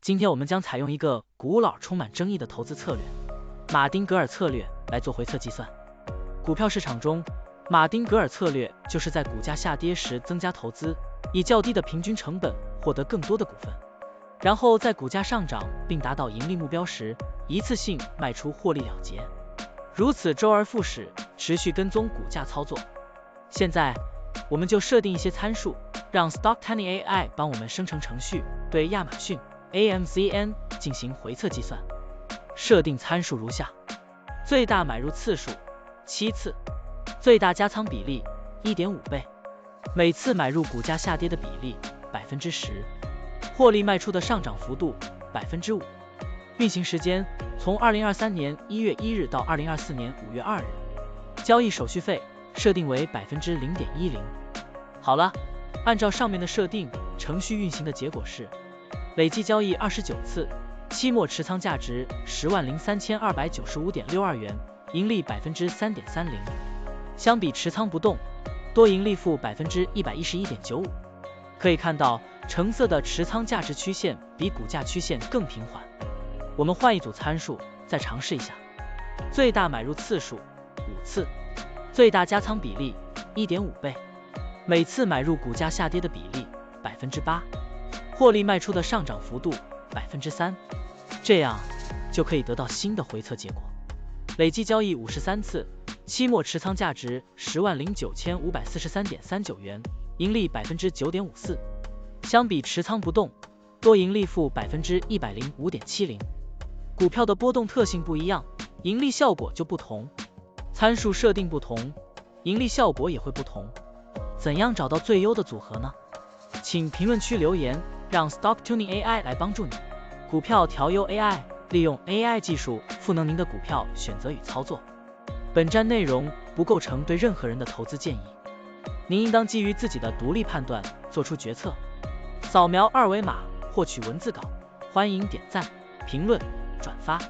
今天我们将采用一个古老、充满争议的投资策略——马丁格尔策略来做回测计算。股票市场中，马丁格尔策略就是在股价下跌时增加投资，以较低的平均成本获得更多的股份，然后在股价上涨并达到盈利目标时，一次性卖出获利了结。如此周而复始，持续跟踪股价操作。现在，我们就设定一些参数，让 Stocktiny AI 帮我们生成程序，对亚马逊 AMZN 进行回测计算。设定参数如下：最大买入次数7次，最大加仓比例 1.5 倍，每次买入股价下跌的比例 10%， 获利卖出的上涨幅度 5%。运行时间从2023年1月1日到2024年5月2日。交易手续费设定为 0.10%。好了，按照上面的设定，程序运行的结果是累计交易29次，期末持仓价值10.3295.62元，盈利 3.30%。相比持仓不动，多盈利负 111.95%。可以看到，橙色的持仓价值曲线比股价曲线更平缓。我们换一组参数，再尝试一下。最大买入次数5次，最大加仓比例 1.5 倍，每次买入股价下跌的比例 8%， 获利卖出的上涨幅度 3%， 这样就可以得到新的回测结果。累计交易53次，期末持仓价值10.9543.39元，盈利 9.54%。相比持仓不动，多盈利负 105.70%。股票的波动特性不一样，盈利效果就不同。参数设定不同，盈利效果也会不同。怎样找到最优的组合呢？请评论区留言，让 Stocktiny AI 来帮助你。股票调优 AI， 利用 AI 技术赋能您的股票选择与操作。本站内容不构成对任何人的投资建议，您应当基于自己的独立判断做出决策。扫描二维码获取文字稿，欢迎点赞、评论、转发。